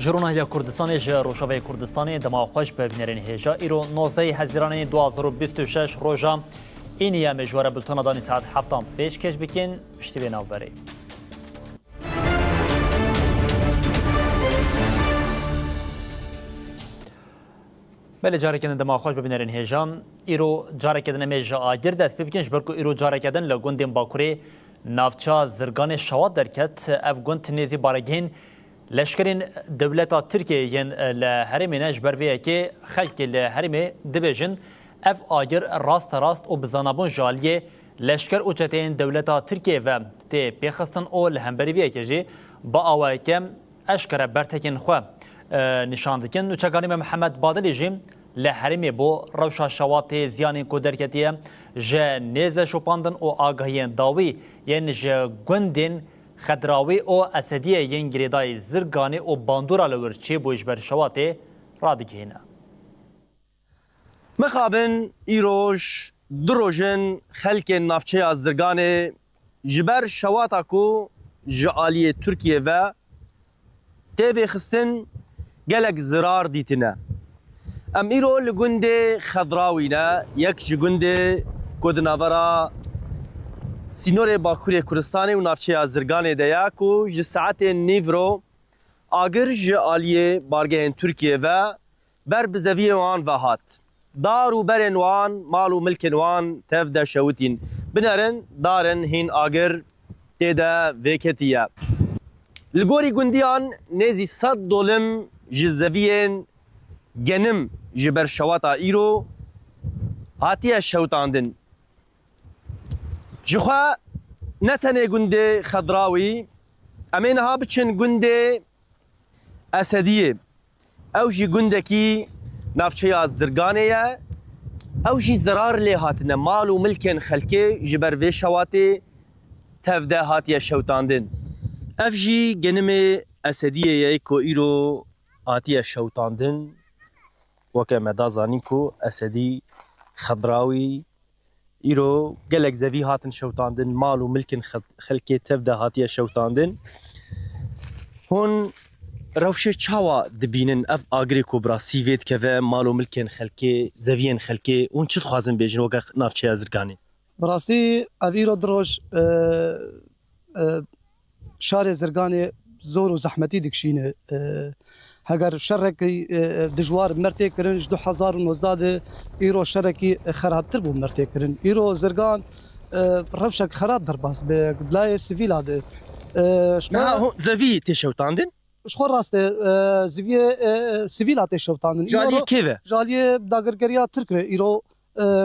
جرونهیا کردستان جه روشاوی کردستان دما خوش به بنرین هجا ایرو 19 هزیران 2026 روزا اینیا مجوره بلتون دانی ساعت 7 پیش کش بکن پشتی ناو بری. بله جاره کردن دما خوش به بنرین هجا ایرو جاره کردن مجا آگر دست بکنش برکو ایرو جاره کردن لگوندیم باکوری نافچا زرگان شواد درکت افغان تنیزی بارگین لشکرین دولتا ترکیه ین لحرمی نجبر ویه که خلق لحرمی دبیجن اف آگر راست و بزانابون جالیه لشکر اوچتین دولتا ترکیه و تی پیخستن او لحنبری ویه که جی با آوه که اشکر برتکین خواه نشاندکن و چگانی محمد بادلی جیم لحرمی بو روشا شوات زیانی کودرکتیه جه نیزه شپاندن و آگاهین داوی ین جه گوندین خدراوی او اسدیه ین گریدای زرگانی او باندورا لور چه بویش بر شواته رادگینه مخابن ایروش دروژن خلک نافچه از زرگان جبر شواتا کو جعالی ترکیه و تیوی خستن گلک زرار دیتنه ام ایرو لگنده خضراوینا یک جگنده کودناورا سینور باکوری کردستانی و نافچه ازرگان دیا کو ج ساعت نیورو آگر ج آلیه بارگهن ترکیه و بر بزوی وان و هات دار و برن وان مال و ملک وان تفدا شوتین بنرن دارن هین آگر تیدا ویکتیه لگوری گندیان نزی صد دولم ج زوین گنم جبر شواتا ایرو هاتیه شوتاندن جخوا نتنه گنده خضراوی امین ها بچن گنده اسدیه او جی گنده کی نافچه از زرگانه او جی زرار لی هاتنه مال و ملکن خلکه جبر وی شواتی تفده هاتیه شوتاندن اف جی گنم اسدیه یکو ایرو هاتیه شوتاندن وکه مدازانی کو اسدی خضراوی ایرو گلک زوی هاتن شوتاندن مال و ملکن خلکی تفده هاتیه شوتاندن هون روشه چاوا دبینن اف آگری کبرا سیوید که و مال و ملکن خلکی زوین خلکی اون چی خوازن بیجن وگه نافچه ازرگانی براستی اویرو دروش شار زرگانی زور و زحمتی دکشینه هەگەر شەڕێکی دژوار مرتێکردن 2019 ئیرۆ شەرێکی خراپتر بوو مرتێکردن ئیرۆ زرگان ڕەوشێک خراپ دەرباس بێ لای سڤیلا دێ زەوی تێشەوتاندن خۆ ڕاستێ زڤیە سڤیلا تێشەوتاندن جالیە کێوە جالیە داگرگەریا ترکرێ ئیرۆ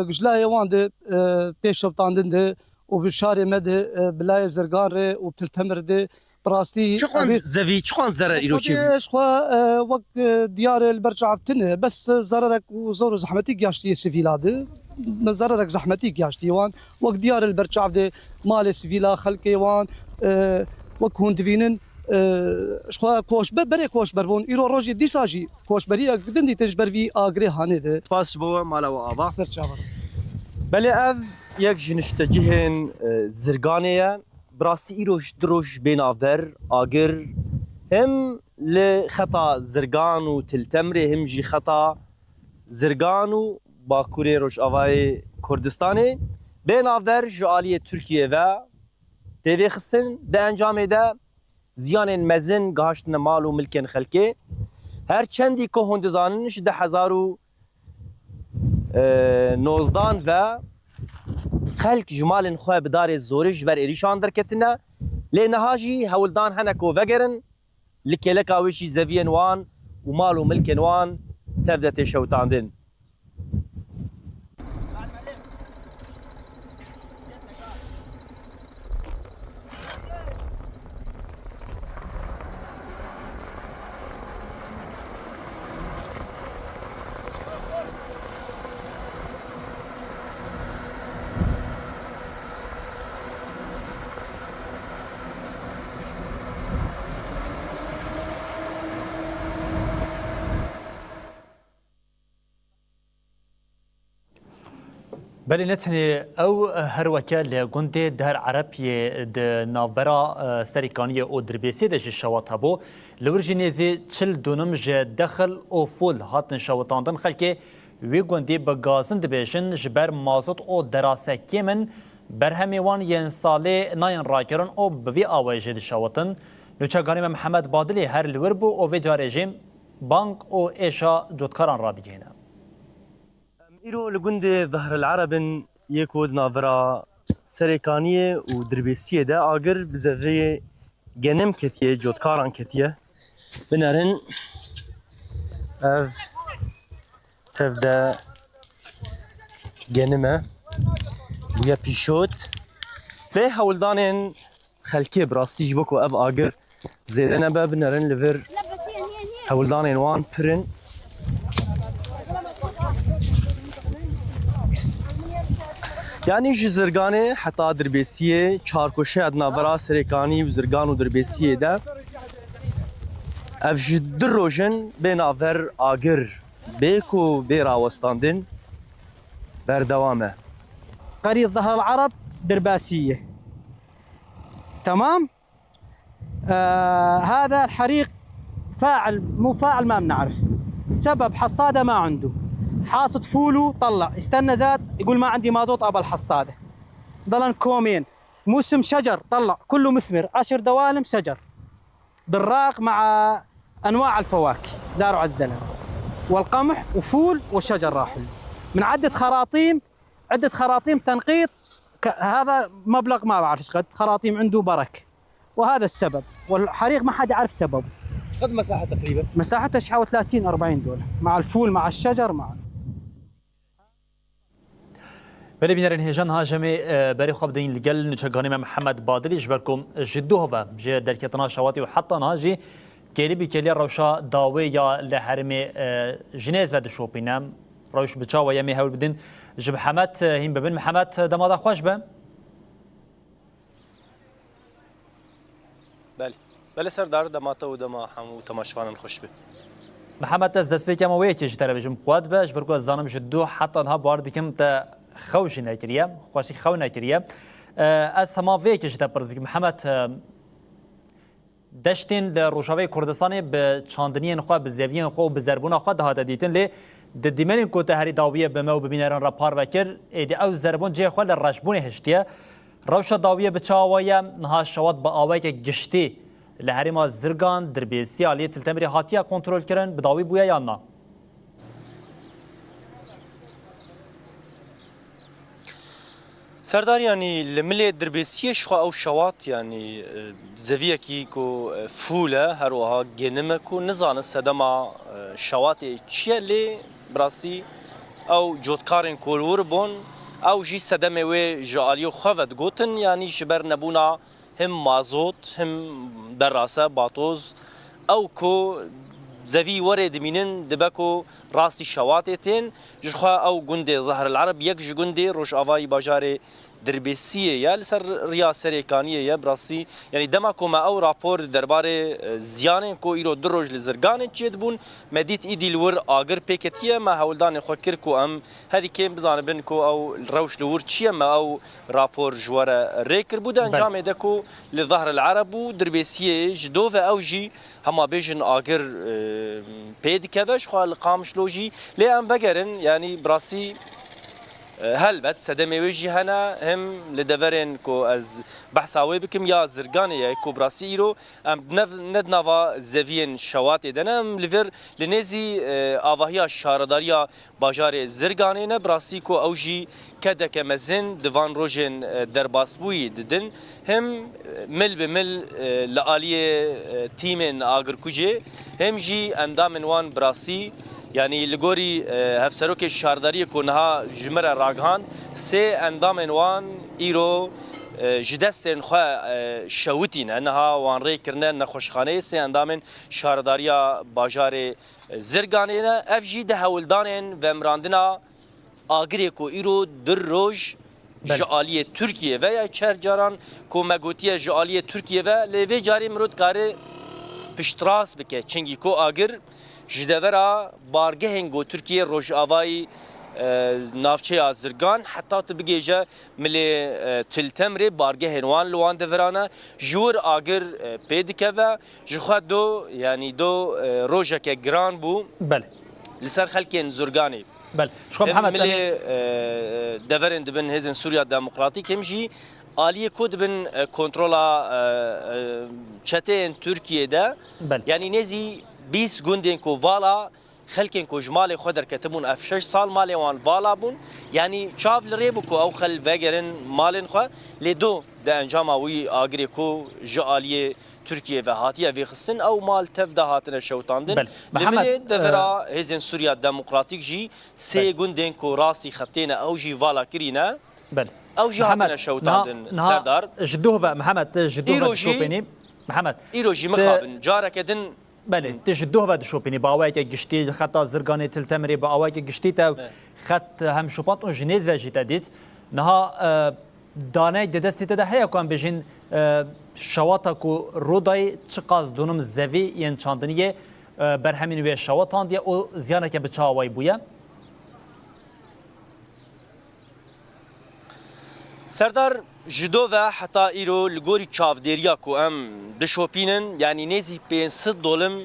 گژلایە وان دێ تێشەوتاندن دێ و شارێ مە دێ بلایە زرگان رێ و تلتەمر دێ براستی چخوان زوی چخوان ضرر ایرو چی خوا وقت دیار البرجعتنه بس ضررك وزور زحمتي گاشتي سيفيلاد ضررك زحمتي گاشتي وان وقت دیار البرجعده مال سيفيلا خلقي وان وقت هون دفينن خوا کوش بره کوش برون ایرو روجي ديساجي کوش بري قدن دي تجبر في اگري هانه ده باس بو مالا و ابا سر چاور بله اف یک جنشته جهن زرگانه براستی ایروش دروش بین آور آگر هم لخطا زرگان و تلتمره هم جی خطا زرگان و باکوری روش آوای کردستانه بین آور جعالی ترکیه و تیوی خستن ده انجام ده زیان مزن گاشتن مال و ملکن خلکه هر چندی که هندزاننش 2019 و خلق جمال خواه بدار زورش بر ایریشان درکتنه لی نهاجی هولدان هنکو وگرن لکه لکاویشی زوین وان و مال و ملکن وان تفدت شوتاندن بله نتنی او هر وکل گنده در عربی د نافبرا سریکانی او دربیسی دش شوات هبو لورجی نیزی چل دونم جه دخل او فول هاتن شواتاندن خلکه وی گنده بگازن دبیشن جبر مازوت او دراسه کمن برهمیوان ین ساله ناین راکرن او بوی آوائجه د شواتن نوچگانی محمد بادلی هر لور بو او وی جارجیم بانک او ایشا جوتکاران را دیگهنه إيرو لجندي ظهر العرب يكود نافرا سريكانية ودربيسية دا آجر بزفية جنم كتية جودكاران كتية بنارن تبدا جنمة ويا بيشوت في هولدانين خلكي براسي جبكو أف آجر زيدنا باب بنارن لفر هولدانين وان برن يعني جي زرگانه حتى دربيسيه چاركوشه ادنا برا سريكاني وزرگان ودربيسيه دا اف جي دروجن بين افر آگر بيكو بيرا وستاندن بردوامه قرية ظهر العرب درباسية تمام. هذا الحريق فاعل مو فاعل ما بنعرف سبب حصادة ما عنده حاصد فولو طلع استنى زاد يقول ما عندي مازوت ابى الحصاده ضلن كومين موسم شجر طلع كله مثمر 10 دوالم شجر دراق مع انواع الفواكه زاروا على الزلمه والقمح وفول وشجر راحل من عده خراطيم تنقيط هذا مبلغ ما بعرف ايش قد خراطيم عنده بركه وهذا السبب والحريق ما حد يعرف سببه. ايش قد مساحه تقريبا؟ مساحتها حوالي 30 40 دولار مع الفول مع الشجر مع بله بینرین هیجان هاجمی بری خواب دین لگل نچگانی محمد بادلی جبرکم جدو هوا جه درکتنا شواتی و حتی نهاجی کلی بی کلی روشا داوی یا لحرم جنیز و دشوپینم روش بچا و یمی هول بدین جب حمد هیم ببین محمد دماغ خوش به بله سردار دماتا و دما همو تماشوانن خوش به محمد از دست بکم و یکی جتره بجم قواد به جبرکو از زانم جدو حتی نها باردکم تا خوش نکریه خوشی خو نکریه از هما ویکش تا پرز بگم محمد دشتین در روشاوی کردستانی به چاندنی خو به زویین خو به زربون خو ده دیتن لی د دیمن کو ته هری داویه به مو ببینرن را پار وکر ایدی او زربون جه خو لرشبون هشتیه روشا داویه به چاوایه نها شوات با اوای که گشتی لهری ما زرگان دربیسی علی تلتمری هاتیه کنترل کردن به داوی بویا یا نه سردار يعني الملي دربيسيه شخو او شوات يعني زويكي كو فوله هروها جنمكو نزان السدما شوات تشي لي براسي او جوتكارن كولوربون او جي سدمه و جاليو خفت غوتن يعني شبر نبونا هم مازوت هم دراسه باطوز او كو زوي ورد منن دبكو راسي شواتتين جخوا او جندي ظهر العرب يك جندي روش افاي باجاري دربيسيه يا لسر رياسه ريكانيه يا براسي يعني دماكو ما او رابور درباره زيان كو ايرو دروج لزرگان تشيدبون مديت ايدي الور اگر بيكتيه ما هولدان خوكركو ام هذه كيم بزانبن كو او روش لور تشي ما او رابور جواره ريكر بود انجام دكو لظهر العرب ودربيسيه جدوفه او جي هما بيجن اگر بيدكفش خو القامش لوجي لي ام بقرن يعني براسي هلبت سدمي وجي هنا هم لدفرن كو از بحثاوي بكم يا زرقاني يا كو براسيرو ام ندنافا زفين شوات دنم لفر لنزي اواهيا شارداريا باجار زرقاني نبراسي كو اوجي كدا كمزن دفان روجن درباسبوي ددن هم مل بمل لآلية تيمن آگر كوجي هم جي اندامن وان براسي يعني لغوري هفسروك الشارداري كونها جمرة راغان سي اندام انوان ايرو جدستن خوا شوتين انها وان ري كرنا نخوشخانه سي اندام شارداريا باجار زرغانينا اف جي ده هولدانن ومراندنا اگريكو ايرو دروج جاليه تركيا و چرجاران کو مگوتيه جاليه تركيا و لوي جاري مرود کار پشتراس بك چنگي کو اگر جدورا بارگهنگو ترکیه روش آوای نافچه زرگان حتی تو بگیجه ملی تلتمری بارگه هنوان لوان دفرانه جور آگر پیدکه و جخوا دو یعنی دو روژه که گران بو بله لسر خلکین زرگانی بله شو محمد ملی دفرن دبن هزن سوریا دموکراتیک همجی آلیه کود بن کنترولا چتین ترکیه ده بله یعنی نزی 20 گوندین کو والا خلکین کو جمال خودر کتبون اف 6 سال مال وان والا بون یعنی چاو لریبو کو او خل وگرن مالن خو لدو ده انجام وی اگری کو جالیه ترکیه و هاتیه وی خصن او مال تف ده هاتنه شوتاندن بله محمد دفرا هزن سوریا دموکراتیک جی سه گوندین کو راسی خطینه او جی والا کرینه بله او جی هاتنه شوتاندن سردار جدوه محمد جدوه شوبيني محمد ایروجی مخابن جارک دن بله تجدوه و شوبيني باوای که گشتی خطا زرگان تلتمری باوای که گشتی تا خط هم شوپات اون جنیز و جیت دید نها دانه دستی ده هيا كان بجين شواتا کو رودای چقاز دونم زوی ین چاندنیه برهمین و شواتان دی او زیانه که بچاوای بویا سردار جدو و حتی ایرو لگوری چاودریا کو ام دشوپینن یعنی نزی 500 دلم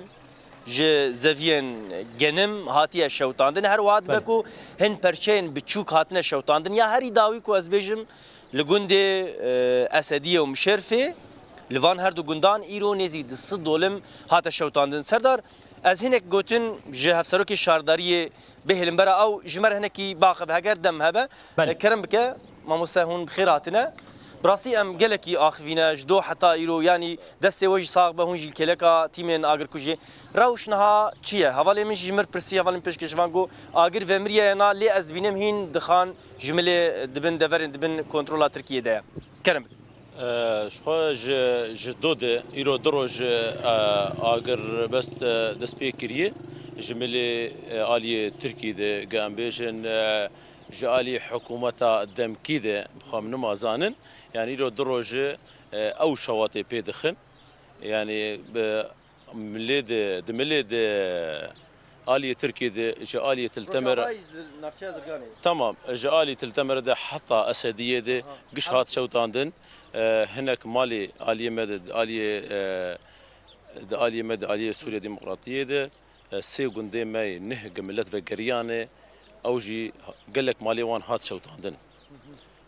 ج زوین گنم هاتی شوتاندن هر واد بکو هن پرچین بچوک هاتنه شوتاندن یا هری داوی کو از بجم لگوند اسدیه و مشرفه لوان هر دو گندان ایرو نزی 200 دلم هات شوتاندن سردار از هنک گوتن ج هفسروک شارداری بهلم برا او جمر هنکی باخ به هگر دم هبه کرم بک ما مسهون بخيراتنا براسي ام قالكي اخفينا جدو حتى ايرو يعني دستي وجه صاغ بهون جيل كلكا تيمين اگر كوجي روشنها تشيه حوالي من جمر برسي حوالي بيش كشفانغو اگر فمريا انا لي ازبينم هين دخان جمله دبن دفرن دبن كنترولا تركيا ده كرم شخوا جدو ده ايرو دروج اگر بس دسبي كريه جمله آلية تركي ده قام بيجن جالي حكومة دم كده بخام نمازانن يعني رو دروجة أو شواطئ بيدخن يعني مليد دمليد آلية تركي ده جالية تلتمر تمام جالية تلتمر ده حتى أسدية ده قش هات شوتاندن هناك مالي آلية مدد آلية مدد آلية سوريا ديمقراطية ده سيقون دي ماي نهج ملت فقريانة اوجي قال لك مالي وان هات شوتاندن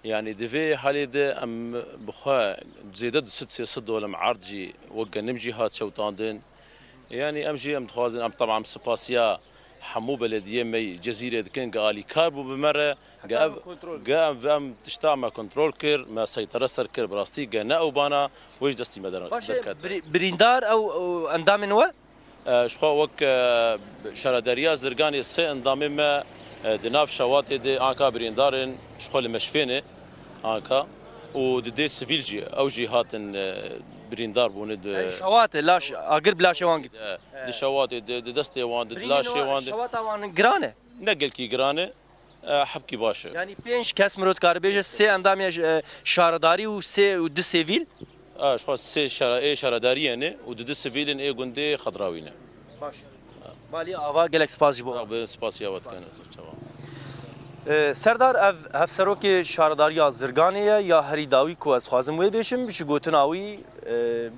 يعني دفي حالي ده ام بخا زيدد ست ولا معارضي وقا نمجي هات شوتاندن يعني امجي ام تخازن ام طبعا سباسيا حمو بلديه مي جزيره كان قالي كاربو بمره قام ام تشتعمل كنترول كير ما سيطره سر كير براستي قنا وبانا ويش دستي مدن بريندار او اندام نوا شخوا وك شرادريا زرقاني سي اندام ما دناف شواطئ دي آنكا بريندارن شخول مشفينه آنكا ودي سفيلجي أو جهاتن بريندار بوند شواطئ لاش أقرب لا شوان دي شواطئ دي دستي وان دي لا شوان شواطئ وان جرانه نقل كي جرانه حبكي باشا يعني بينش كاس مرود كاربيج سي اندام شارداري و سي ود سيفيل شخول سي شارداري يعني ودي سيفيلن اي غوندي خضراوينه باش بالي آوا گلک سپاس جبو سپاس یاوت کنه سردار اف هفسروک شارداری زرگانیه یا هری داوی کو از خوازم وی بشم بچ گوتناوی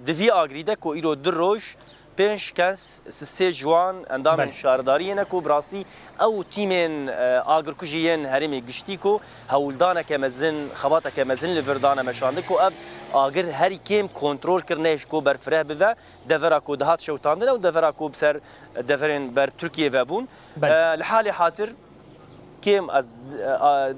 دوی آگریده کو ایرو در روش پنج کس سه جوان اندام شارداری نه کو براسی او تیمن آگر کجین هرمی گشتی کو هولدانه کمزن خباته کمزن لوردانه مشانده کو اب آگر هری کم کنترل کرنهش کو بر فره بده دفرا کو دهات شوتاندن او دفرا کو بسر دفرن بر ترکیه وبون لحال حاضر كم از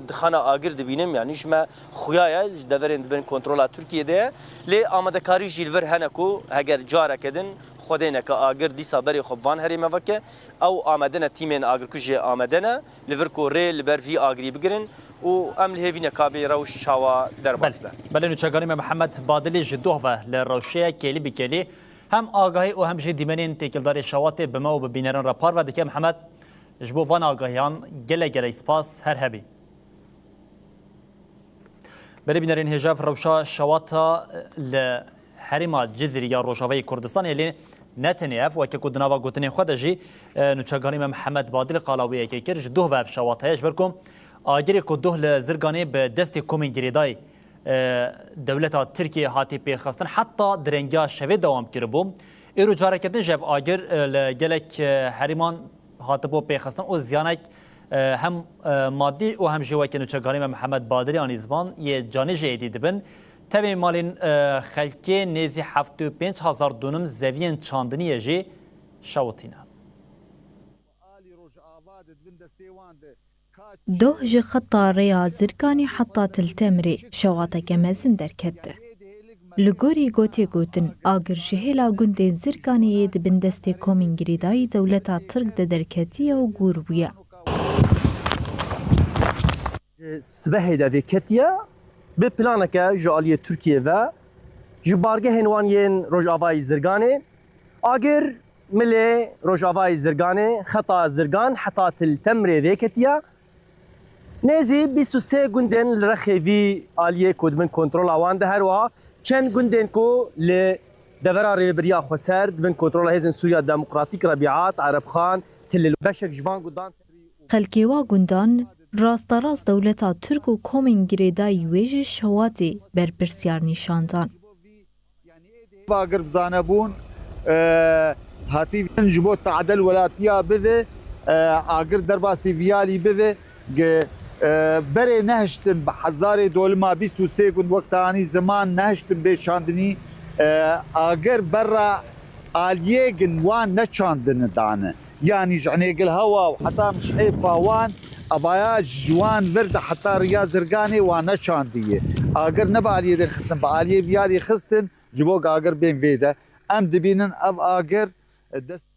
دخانه آگر دبینم یعنی شما خویای دورن بین کنترل ترکیه ده لی آماده کاری جیلور هنکو اگر جاره کدن خودینه که آگر دیسا بری خوبان هری موکه او آمده نه تیمن آگر کجی آمده نه لیور کو ریل بر وی آگری بگیرن و عمل هیوینه کابی روش شوا در باز به. بله نوچگانی محمد بادلی جدوه و لروشیا کلی بکلی هم آگاهی و هم جدیمنین تکلدار شواطئ بما و ببینران راپار و دکه محمد جبو وان آگاهیان گله سپاس هر هبی. بله بینرین هجاف روشا شواطا لحرما جزیری یا روشاوی کردستان یلی نتنیاف و که کدناوا گوتنی خود جی نوچگانی محمد بادل قالاوی که کرد دو و شوات هیچ برکم آگری کدوه لزرگانی به دست کومین گریدای دولت ترکیه هاتی پیخستن حتی درنگا شوی دوام کربوم ایرو جاره کردن جف آگر لگلک هریمان هاتبو پیخستن و زیانک هم مادی و هم جوای که نوچگانی محمد بادری آنیزبان یه جانی جیدی دبن تبی مالین خلکی نیزی 75,000 دونم زوین چاندنی جی شوتینا دوه جي خطة ريا زرقاني حطا تلتمري شواتا كمازن دركت لغوري غوتي غوتن آگر جهلا گوندين زرقاني يد بندستي كومين گريداي دولتا ترق دركتية و غوروية سبه دا ویکتیا به پلانک جالی ترکیه و جبارگه هنوانین روجاوای زرگانه اگر ملی روجاوای زرگانه خطا زرگان حتی تلتمر ویکتیا نزی 23 گوندن لرخوی آلیه کدمن کنترل آوان ده هر وها چند گوندن کو ل دورا ریبریا خسرد بن کنترل هزن سوریا دموکراتیک ربیعات عرب خان تل بشک جوان گودان خلقيوا گوندان راستا راست دولتا ترک و کومین گریدای ویج شواتی برپرسیار نشاندان. باگر بزانه بون هاتی جبو تعدل ولاتیا بوه آگر دربا سیویالی بوه بره نهشتن بحزار دولما 23 گون وقتانی زمان نهشتن بشاندنی آگر برا آلیه گنوان نچاندن دانه يعني جعنيق الهوا وحتى مش حيفا وان ابايا جوان ورد حتى رياض زرقاني وانا شانديه اگر نبا اليه خصن باليه بيالي خصن جبوق اگر بين فيدا ام دبينن اب اگر دست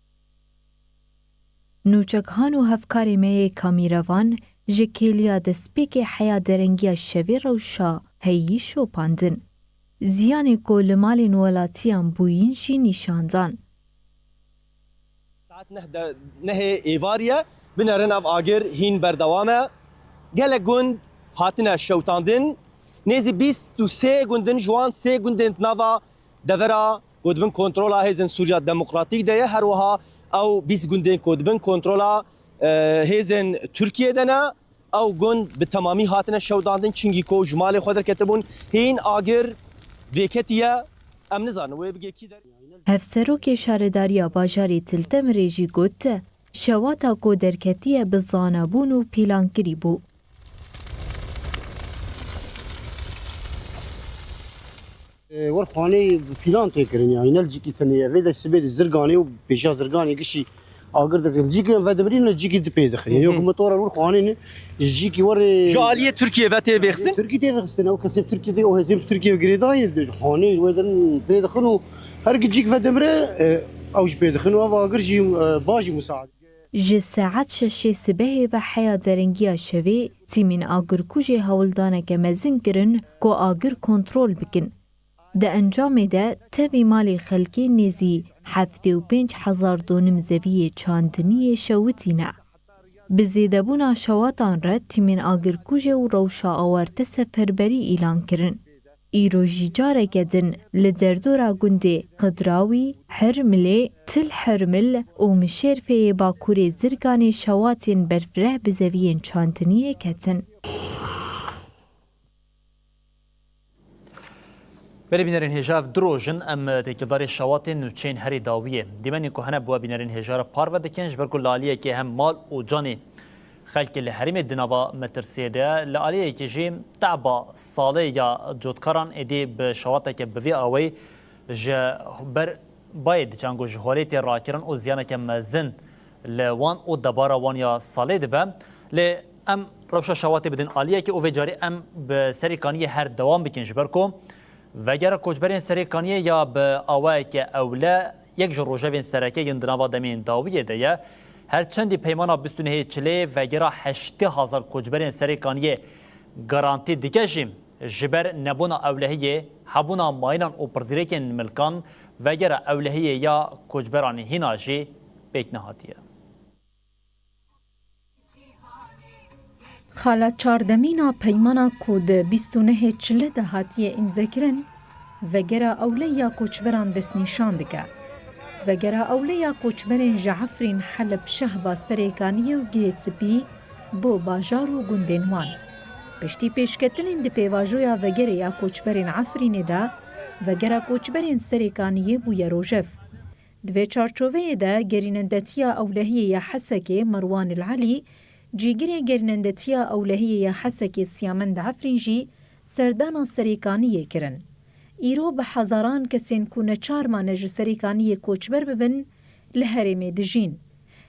نوچکهان و هفکاری می کامیروان جکیلیا دسپیک حیا درنگی شوی روشا هیی شوپاندن. زیان گولمال ولاتیان بوین جی نشاندان. نه ایواریا بنرن اف آگر هین بردوامه گله گوند هاتنه شوتاندن نزی 23 گوندن جوان 3 گوندن نوا دورا گودبن کنترولا هزن سوریا دموکراتیک ده هر وها او 20 گوندن گودبن کنترولا هزن ترکیه دنا او گوند به تمامی هاتنه شوتاندن چنگی کو جمال خودر کتبون هین آگر ویکتیا ام نزان و بگی کی در افسروک شارداریا باجاری تلتمری جی گوت شواتا کو درکتیه بزانبون و پیلانکری بو. ورخانه پیلان تکرین یعنی نلجیکی تنیه ویدا سبید زرگانی و پیشا زرگانی کشی آگر دزگل جیکی و دبرین جیکی دپی دخلی یعنی حکومت ورخانه نه جیکی ور جالیه ترکیه و تبخسن ترکیه تبخسن او کسب ترکیه دی او هزیم ترکیه گریدای خانه ودن پی دخنو هر جیک و دمره اوج پی دخنو و آگر جی باجی مساعد جه ساعت شش سبه و حیا درنگیا شوی تیمین آگر کوجه هولدانه که مزن کرن کو آگر کنترل بکن. ده انجام ده تبی مالی خلکی نیزی 75,000 دونم زویه چاندنی شوتینه. بزیده بونا شواتان را تیمین آگر کوجه و روشا آورت سفربری ایلان کرن. ایروژی جاره گدن لدردورا گنده قدراوی، حرمله، تل حرمل و مشرفه باکور زرگان شواتین برفره بزوین چاندنیه کتن. بله بینرین هجاف دروژن ام تکیداری شواتین نوچین هری داویه دیمانی که هنه بوا بینرین هجار پار و دکنج برکو لالیه که هم مال و جانی خلق لحریم دنابا مترسیده لالیه که جیم تعبا ساله یا جودکاران ادی به شواته که بوی آوی جه بر باید چانگو جهولیتی راکران و زیانه که مزن لوان و دبارا وان یا ساله دبه لی ام روشا شواته بدن آلیه که اوی جاری ام به سریکانی هر دوام بکنج برکو و اگر کوچبرین سریکانیه یا به آوای که اولا یک جروجوین سرکه گندناوا دمین داویه ده هر چندی پیمانا بستونه چله و اگر 80,000 کوچبرین سریکانیه گارانتی دیگه جیم جبر نبونا اولهیه حبونا ماینان و پرزیرکن ملکان و اگر اولهیه یا کوچبرانی هیناجی بیک نهاتیه. خاله چاردمینا پیمانا کود 29 چله دهاتیه امزکرن و گره اوله یا کوچبران دست نشان دگه. وگرا اولیا کوچبرین جعفرین حلب شهبا سریکانی و گیرسپی بو باجار و گندنوان. پشتی پیشکتنین دی پیواجویا وگره یا کوچبرین عفرین دا وگرا کوچبرین سریکانی بو یروجف. دوی چارچوه دا گرینندتیا اولهی یا حسک مروان العلی جیگری گرینندتیا اولهی یا حسک سیامند عفرین جی سردانا سریکانی کرن. ایرو به هزاران کسین کو نچار مانج سریکانی کوچبر ببن لهرم دجین.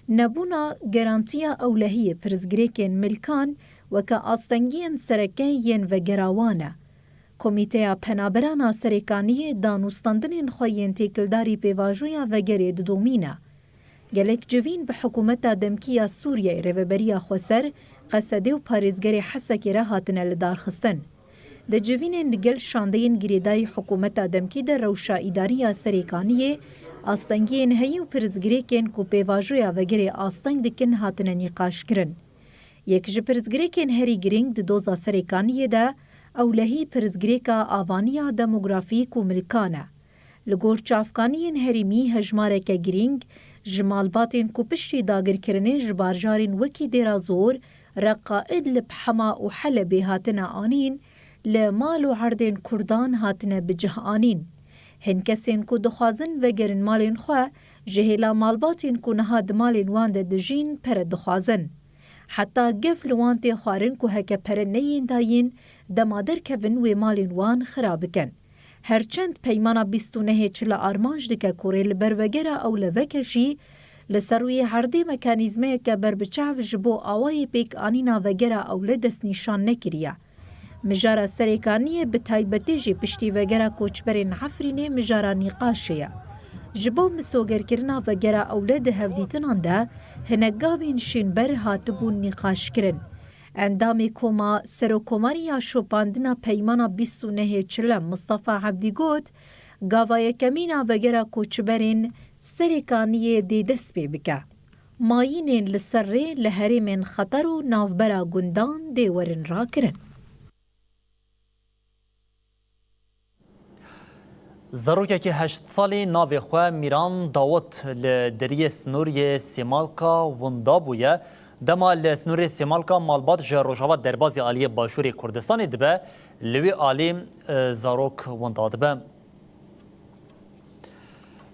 نبونا گرانتیا اولهی پرزگریکن ملکان و که آستنگین سرکین و گراوانه. کمیته پنابرانا سریکانی دانوستاندن خوین تیکلداری پیواجویا و گرید دومینه. گلک جوین به حکومت دمکیا سوریه روبریا خوسر قصده و پارزگری حسکی را هاتنه لدار خستن. د جوینین لگل شاندین گریدای حکومت دمکی در روشا اداری سریکانیه آستنگین هی و پرزگریکن کو پیواجویا وگری آستنگ دکن هاتن نقاش کرن. یک جه پرزگریکن هری گرینگ د دوزا سریکانیه ده اولهی پرزگریکا آوانیا دموگرافیک و ملکانه. لگور چافکانین هریمی هجماره که گرینگ جمالباتین کو پشتی داگر کرنه جبارجارین وکی دیرا زور رقائد لبحما و حلبی هاتن آنین لمال و عردین کردان هاتنه بجه آنین. هن کسین کو دخوازن وگرن مالین خواه جهیلا مالباتین کو نهاد مالین وانده دجین پر دخوازن. حتی گفل وانتی خوارن کو هکه پر نیین داین دمادر کون و مالین وان خراب کن. هرچند پیمانا 29 چلا آرمانج دکه کوری لبروگره او لوکشی لسروی هردی مکانیزمه که بربچاو جبو آوای پیک آنینا وگره او لدست نشان نکریه. مجارا سریکانیه به تایبتی جی پشتی وگره کوچبرین عفرینه مجارا نقاشیه. جبو مسوگر کرنا وگره اولاد هفدیتنان ده هنگاوین شینبر هاتبون نقاش کرن. اندامی کوما سروکوماریا شوپاندنا پیمانا 29 چلم مصطفى عبدی گوت گاوای کمینا وگره کوچبرین سریکانیه دی دست بی بکه. ماینین لسره لحریم خطر و نافبرا گندان دیورن را کرن. زروکه 8 سالی ناوی خواه میران داوت لدریه سنوری سیمالکا وندا بویه دما لسنوری سیمالکا مالبات جه روژاوات دربازی آلیه باشوری کردستانی دبه لوی آلیم زروک وندا دبه.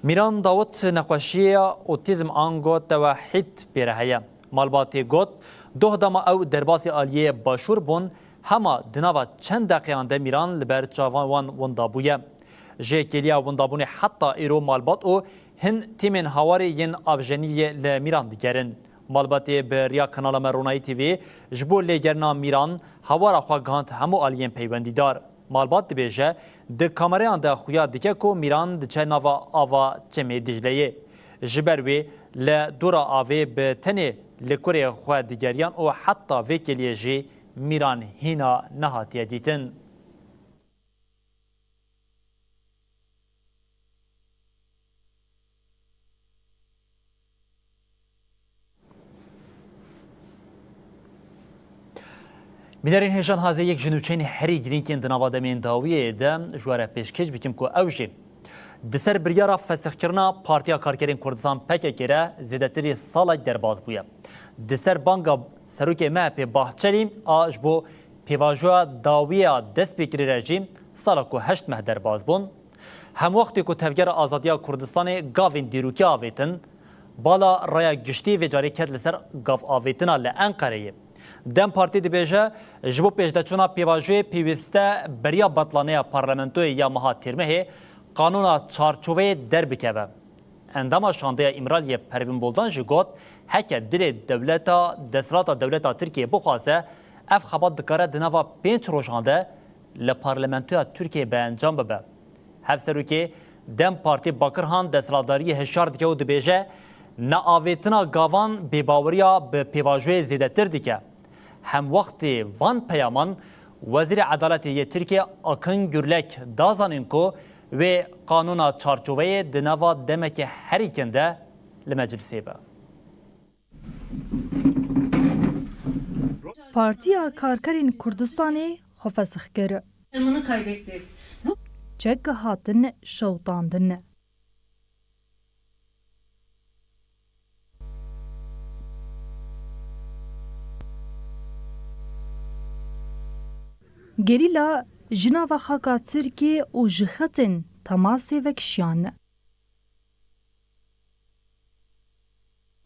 میران داوت نخوشی اوتیزم آنگو توحید پیره هیه. مالباتی گوت دوه دما او دربازی آلیه باشور بون همه دناوا چند دقیقان ده میران لبر جاوان وندا بویه. جیکلیا وندابونی حتی ایرو مالبات او هن تیمین هواری ین آبجنی لمیران دیگرن. مالباتی به ریا کانال مرونایی تیوی جبو لیگرنا میران هوارا خواه گانت همو آلین پیوندی دار. مالبات دیبیجه ده کامریان ده خویا دیگه کو میران ده چه نوا آوا چمی دیجلیه. جبروی لدورا آوی به تنی لکوری خواه دیگریان او حتی ویکلیه جی میران هینا نهاتیه دیتن. میلرین هیجان هازه یک جنوچین هری گرینکین دناوا دمین داویه دم جواره پیشکش بکیم که اوجی دسر بریارا فسخ کرنا پارتیا کارکرین کردستان پکه کره زیدتری سالا درباز بویه. دسر بانگا سروک مه پی باحچلیم آج بو پیواجوا داویه دست بکری رژیم سالا که 8 مه درباز بون. هم وقتی که تفگر آزادیا کردستان گاوین دیروکی آویتن بالا رای گشتی و جاری کد لسر گاو آویتنا لانقره دم پارتی دبیجه جبو پیشدچونا پیواجوی پیوسته بریا بطلانه پارلمنتوی یا مها تیرمه قانونا چارچوبه در بکوه. انداما شانده امرالی پروین بولدان جگوت هکه دل دولتا دسلاتا دولتا ترکیه بخواسته اف خبات دکاره دنوا 5 روشانده لپارلمنتوی ترکیه به انجام ببه. هفسرو که دم پارتی باکرهان دسلاتداری هشار دکه و دبیجه ناویتنا گاوان بیباوریا به پیواجوی زیده تر دیگه. هم وقت وان پیامان وزیر عدالت ترکیه اکن گرلک دازانین کو و قانونا چارچوبه دنوا دمک هریکنده لمجلسی با. Partiya Karkerên Kurdistanê xwe fesix kir. Çek hatin şewtandin. گریلا جناوا خاکا ترکیه و جخطن تماسی وکشیان.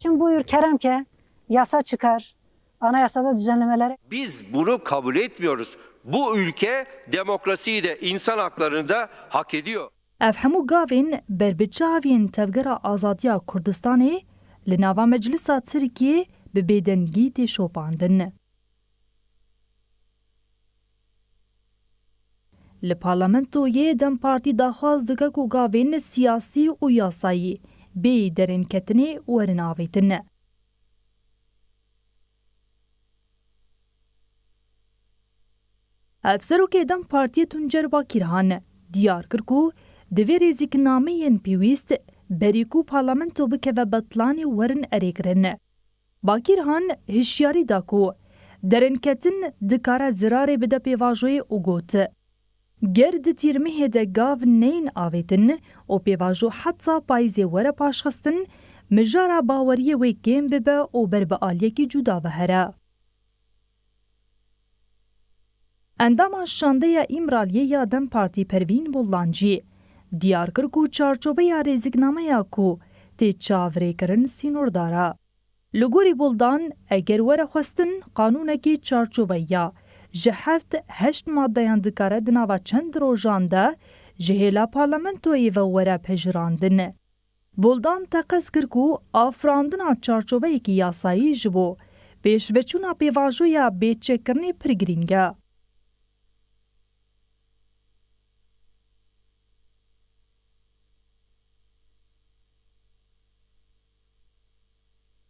Şimdi buyur Kerem ki yasa çıkar. Anayasada düzenlemeleri. Biz bunu kabul etmiyoruz. Bu ülke demokrasiyi de insan haklarını da hak ediyor. Ev hemû gavên berbiçaviyên tevgera azadiya Kurdistanê li nava Meclisa Tirkiye bi bêdengî tê şopandin. Li parlamentoyê Dem Partî daxwaz dike ku gavên siyasî û yasayî bê derênketinê werin avêtin. Efserokê Dem Partiyê Tuncer Bakîrhan diyar kir ku divê rêzîknameyên pêwîst berî ku parlamento bikeve betlanê werin erêkirin. Bakîrhan hişyarî da ku derênketin dikare zirarê bide pêvajoyê û got. Ger di tîrmihê de gav neyên avêtin û pêvajo heta payîzê were paşxistin, mijara baweriyê wê kêm bibe û ber bi aliyekî cuda bihere. Endama şandeya îmraliyê ya Dem Partî Pervîn Bollancî diyar kir ku çarçoveya rêzîknameya ku tê çavirêkirin sînordara. Li gorî Boldan eger were xwestin qanûnekî çarçoveya ji heft heşt maddeyan dikare di nava çend rojan de ji hêla parlamentoyê ve were pejirandin. Boldan teqez kir ku afirandina çarçoveyekî yasayî ji bo pêşveçûna pêvajoya bêçekirinê pir girîng e.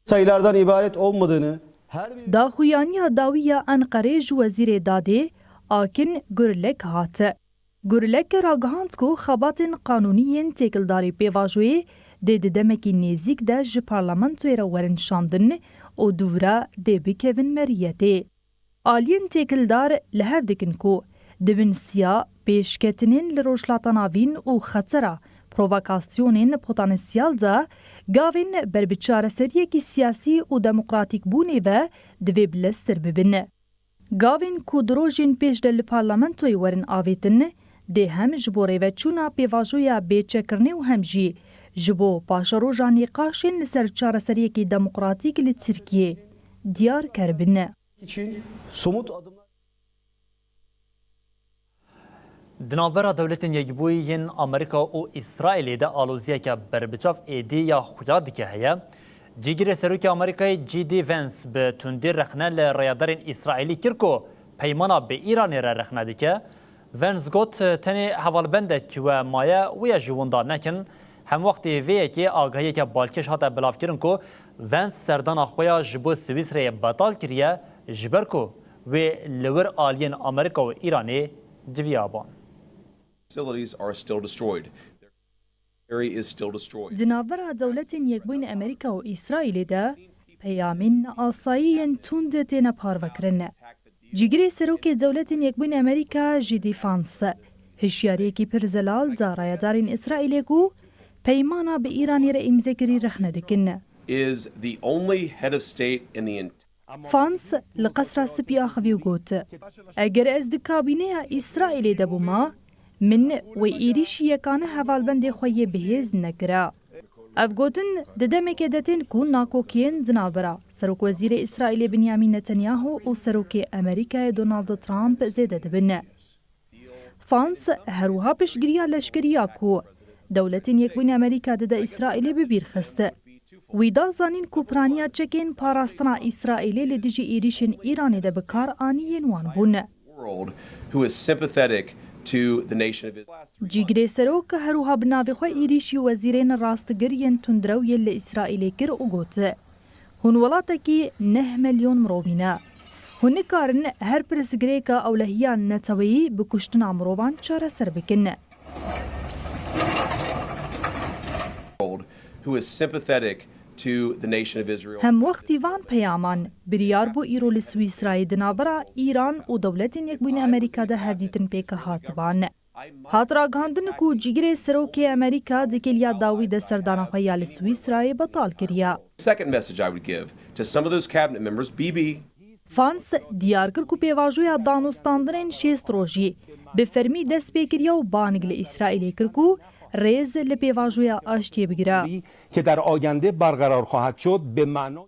sayılardan ibaret olmadığını Daxuyaniya dawiya Enqerê ji Wezîrê Dadê Akin Gurlek hat. Gurlek ragihand ku xebatên qanûnî têkildarî pêvajoyê dê di demekî nêzik de ji parlamentoyê re werin şandin û dûra dê bikevin meriyetê. Aliyên têkildar li hev dikin ku dibin siya pêşketinên li rojhilatana vîn û xetera provokasyonên potansyal de gavên berbiçareseriyekî siyasî û demokratîk bûnê ve divê bileztir bibin. Gavên ku di rojên pêş de li parlamentoyê werin avêtin dê hem ji bo rêveçûna pêvajoya bêçekirinê û hem jî ji bo paşeroja nîqaşên li ser çareseriyekî demokratîk li Tirkiye diyar kerbin. için somut adımlar Di navbera dewletên yekbûyî yên Amerîka û İsraîlê de aloziyeke berbiçav êdî ya xuya dike heye. Cîgirê Serokê Amerîkayê J.D. Vance bi tundî rexne li rêyadarên İsraîlî kir ku peymana bi Îranê re rexne dike. Vance got tenê hevalbendek we maye wê ji winda nekin. Hem wextê vêyekê agahiyeke balkêş hate bilavkirin ku Vance serdana xwe ya ji bo Swîsreyê betal kiriye ji ber ku wê li wir aliyên Amerîka û Îranê civiya ban. Facilities are still destroyed. Their area is still destroyed. Di navbera dewletên yekbûyîn Amerîka û İsraîlê de peyamên asayî tund têne parvekirin. Cîgirê Serokê dewletên yekbûyîn Amerîka J.D. Vance hişyariyekî pir zelal da rayadarên İsraîlê ku peymana bi Îranê re îmzekirî rexne dikin. Is the only head of state in the Vance li qesra Spî axivî got eger ez di kabîneya İsraîlê de bûma min wê êrişî yekane hevalbendê xwe yê bihêz nekira. Ev gotin di demekê de tên ku nakokiyên di navbera Serokwezîrê İsraîlê Binyamîn Netanyahu û Serokê Amerîkayê Donald Trump zêde dibin. Vance herwiha piştgiriya leşkeriya ku dewletên yekbûyîn Amerîka dide İsraîlê bi bîr xist. Wî da zanîn ku piraniya çekên parastina İsraîlê li dijî êrişên Îranê de bi kar aniyên wan bûn. who is sympathetic to the nation of Israel. Cîgirê Serok herwiha bi navê xwe êrişî wezîrên rastgiriyên tundrewiyê li İsraîlê kir û got hûn welatekî 9 milyon mirovî ne. Hûn nikarin her pirsgirêka ewlehiya neteweyî bi kuştina mirovan çareser bikin. Who is sympathetic to the nation of Israel. Hem wextî van peyaman biryar bû îro li Swîsrayê di navbera Îran û dewletên yekbûyîn Amerîka de hevdîtin pêke hatiban. Hat ragihandin ku cîgirê Serokê Amerîka dikêliya dawî de serdana xwe ya li Swîsrayê betal kiriye. Second message I would give to some of those cabinet members, BB. فانس دیارکر کو پیواژویا دانوستاندنên şêst rojî bi fermî dest pêkiriye û banig li İsraîlê kir ku rêz li pêvajoya aştiyê bigire. که در آینده برقرار خواهد شد به معنا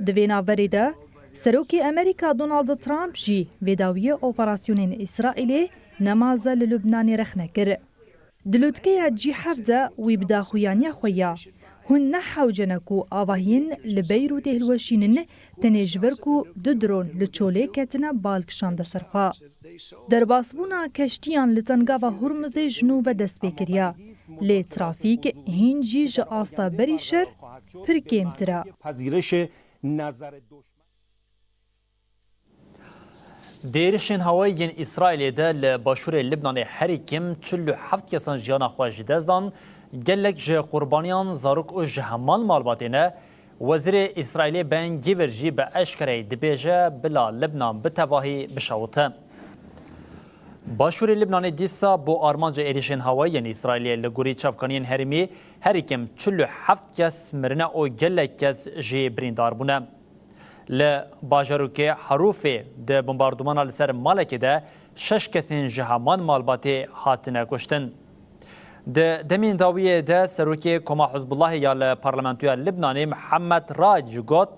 Di vê navberê de Serokê Amerîka Donald Trump jî vêdawiya operasyonên İsraîlê nemaze li Lubnanê rexne kir. Di lûtkeya G7 de wî bi daxuyaniya xwe ya hûn nehewcene ku avahiyên li Beyrûtê hilweşînin tenê ji ber ku du dron li çolê ketine balkişan deserxwe. Derbasbûna keştiyan li tengava Hormuzê ji nû ve dest pêkiriye. Lê trafîk hîn jî ji asta berî şer pir kêmtir e. پذیرش نظر Değrişên hawayên İsraîlê de li başûrê Libnanê herî kim 47 kesan jiyana xwe ji dest dan gelek ji qurbaniyan zarok û ji heman malbatê ne Wezîrê İsraîlê Ben Gvir jî bi eşkereyê dibêje bila Libnan bi tevahî bişewite. Başûrê Libnanê dîsa bo armanca êrişên hawayên İsraîlê li gorî çavkaniyên herîmî herî kim 47 kes mirine û gelek kes jî birîndar bûne. Li bajarokê Herûfê di bombardmana li ser malekê de 6 kesên ji heman malbatê hatine kuştin. Di demên dawiyê de serokê Koma Hizbullahê ya li parlamentoya Libnanê Mihemed Raed jî got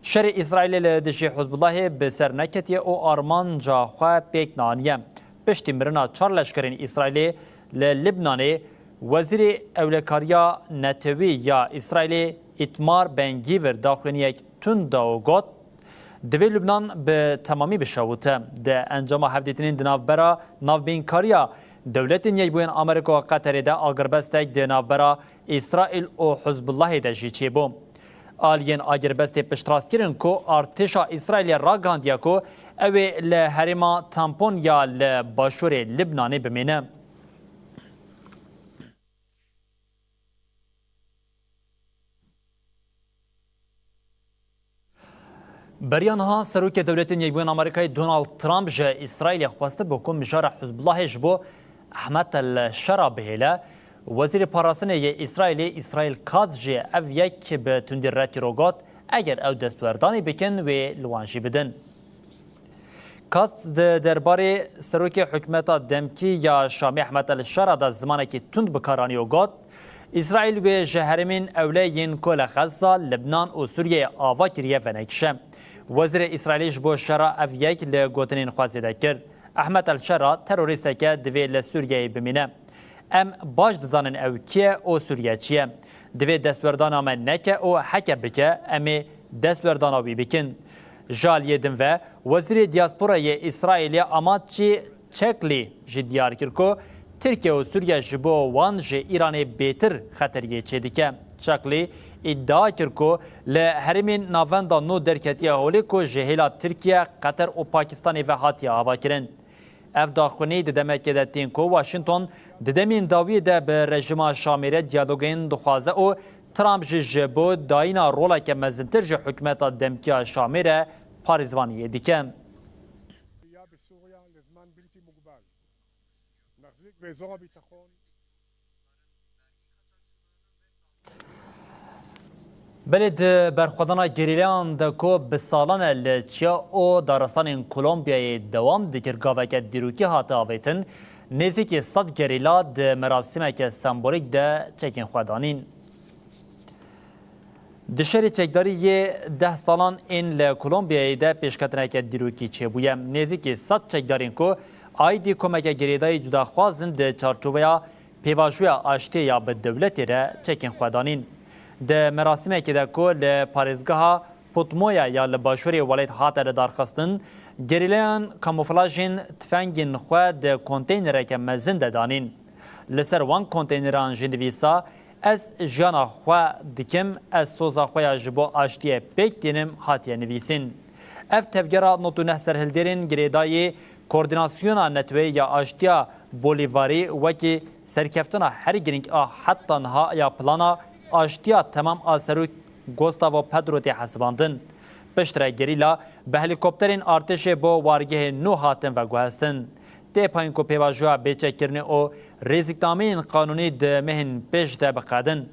şerê İsraîlê li dijî Hizbullahê bi ser neketiye û armanca xwe pêk naniye. Piştî mirina çar leşkerên İsraîlê li Libnanê Wezîrê Ewlekariya Netewî ya İsraîlê İtmar Ben Gvir daxuyaniyek tund da û got divê Lubnan bi temamî bişewite. Di encama hevdîtinên di navbera navbînkariya dewletên Yekbûyên Amerîka û Qeterê de agirbestek di navbera İsraîl û Hizbullahê de jî çêbû. Aliyên agirbestê piştrast kirin ku artêşa İsraîlê ragihandiye ku ew ê li herêma tampon ya li başûrê Libnanê bimîne. Beriyanha serokê dewletên Yekbûyên Amerîkayê Donald Trump ji İsraîlê xweste bi ku mijara Hizbullahê ji bo Ehmed el-Şera bihêle. Wezîrê Parastinê yê İsraîlê İsraîl Katz jî ev yek bi tundî retîro got eger ew destwerdanî bikin wê li wan jî bidin. Katz di derbarê serokê hikûmeta demkî ya Şamî Ehmed el-Şera da zimanekî tund bikaranî got İsraîl wê ji herêmên ewleyên ku li Xezza, Libnan û Sûriyeyê ava kiriye venekişe. Wezîrê İsraîlê ji bo şera ev yek li gotinên xwe zêde kir. Ehmed el-Şera terorîsteke divê li Sûriyeyê bimîne. Em baş dizanin ew kî ye û Sûriye çi ye. Divê destwerdana me neke û heke bike em ê destwerdana wî bikin. Jaliyê din ve Wezîrê Diasporayê İsraîlê Amatçî Çeklî jî diyar kir ku Tirkiye û Sûriye ji bo wan ji İranê bêtir xeteriyê çêdike. Çeklî iddia kir ku li herêmên navenda nû derketiye holê ku ji hêla Tirkiye, Qeter û Pakistanê ve hatiye avakirin. Ev daxunî di demekê de tên ku Washington di demên dawiyê de bi rejima Şamê re diyalogên dixwaze û Trump jî ji bo dayîna roleke mezintir ji hikûmeta demkiya Şamê re parêzvaniyê dike. Belê di berxwedana gerîleyan de ku bi salan e li çiya û darastanên Kolombiyayê dewam dikir gaveke dîrokî hate avêtin, nêzîkî 100 gerîla di merasîmeke sembolîk de çekên xwe danîn. Di şerê çekdariyê 10 salan ên li Kolombiyayê de pêşketineke dîrokî çêbûye. Nêzîkî 100 çekdarên ku aîdî komeke gerêdayî cudaxwazin di çarçoveya pêvajoya aştê ya bi dewletê re çekên xwe danîn. Di merasîmekê de ku li parêzgeha Potmoya ya li başûrê welêt hate li darxistin, gerîleyan kamuflajên tüfengên xwe di konteynereke mezin de danîn. Li ser wan konteyneran jî nivîsa ez jiyana xwe dikim, ez soza xwe ya ji bo aştiyê pêk tênim hatiye nivîsîn. Ev tevgera not û neh serhildêrên girêdayê koordinasyona netwê ya aştiya Bolîvarî wekî serkeftina herî girîng a heta niha ya plana aştiya temam a serok Gustavo Petro tê hesibandin. Piştre gerîla bi helîkopterên artêşê bo wargehê nû hatin veguhestin. Tê payîn ku pêvajoya bêçekkirinê û rêzîknameyên qanûnî di mehên pêş de biqedin.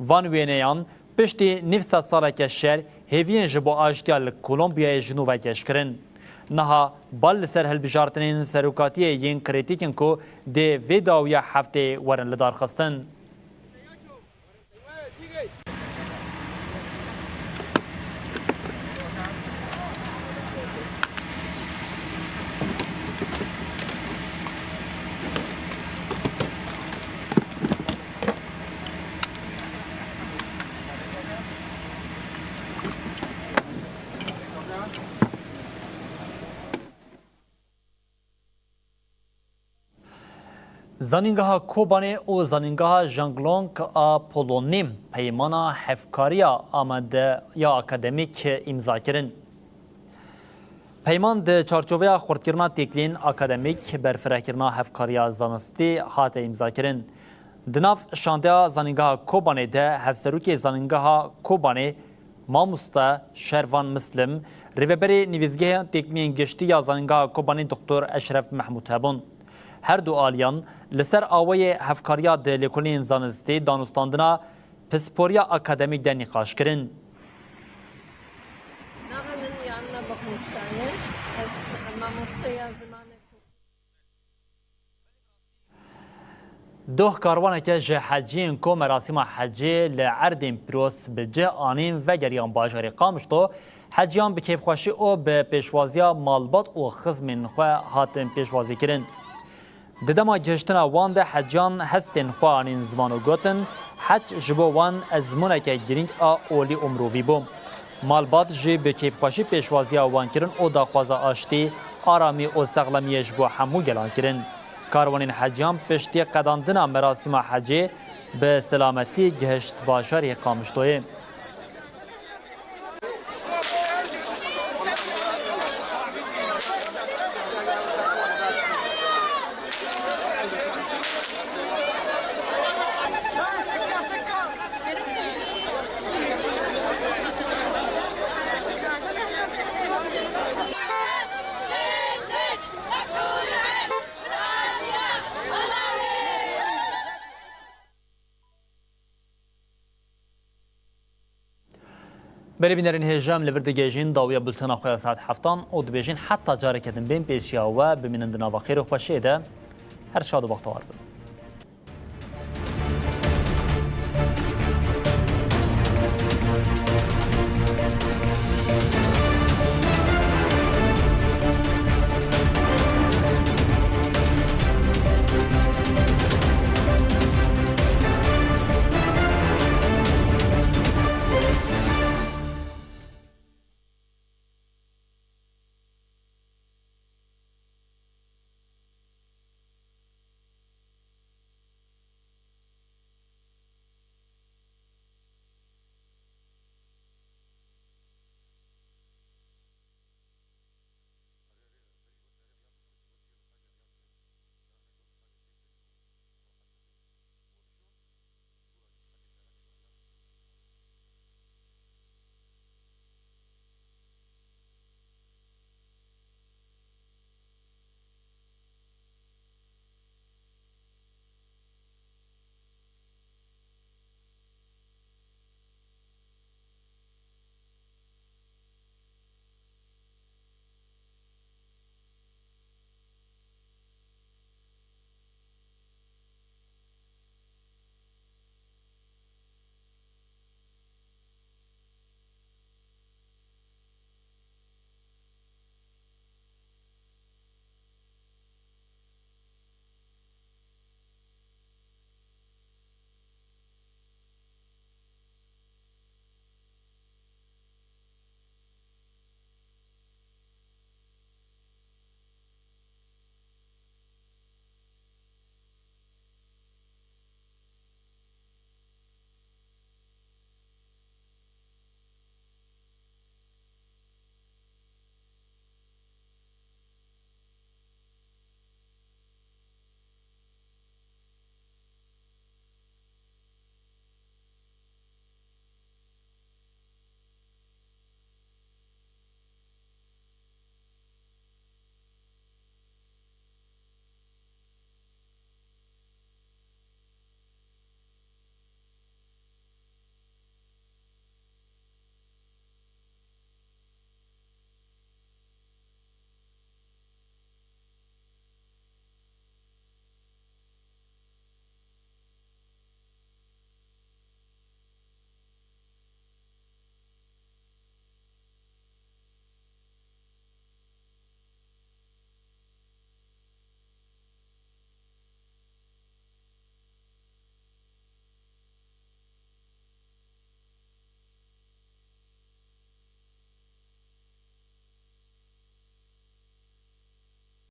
Van wêneyan piştî nîv sed saleke şer هیوین جبو آشتیال کولومبیا جنوب گشکرن نها بال سر هلبجارتنین سروکاتی ین کریتیکن کو دی ویداویا هفته ورن لدار خستن زانینگاه کوبانه و زانینگاه جانگلونگ آپولونیم پیمانا حفکاریا آمده یا اکادمیک امضا کرن. پیمان ده چارچوبه خردکرنا تکلین اکادمیک برفرهکرنا حفکاریا زانستی هات امضا کرن. دناف شانده زانینگاه کوبانه ده هفسروک زانینگاه کوبانه ماموستا شروان مسلم ریوبری نویزگاه تکلین گشتی یا زانینگاه کوبانه دکتر اشرف محمود هبون. هر دو آلیان لسر آوای هفکاریا ده لیکولین زانستی دانستاندنا پسپوریا اکادمیک ده نقاش کرن. دوه کاروانه که جه حجین کو مراسم حجی لعردین پروس به جه آنین و گریان باجاری قامشتو حجیان به کیف خوشی او به پیشوازیا مالبات و خزمین خواه هاتن پیشوازی کرن. ددما گشتنا وان ده حجیان هستن خوانین زمانو گوتن حج جبو وان ازمونه که گرینگ اولی امرووی بوم. مالبات جی به کیف خوشی پیشوازیا وان کرن او داخوازا آشتی آرامی او سغلمیش بو همو گلان کرن. کاروانین حجیان پشتی قداندنا مراسم حجی به سلامتی گهشت باشاری قامشتوی. بری بینرین هجام لوردگیجین داویا بلتنا خویا ساعت هفتان او دبیجین حتی جاره کدن بین پیشیا و بمینندنا و خیر و خوشیده هر شاد و بختوار بود.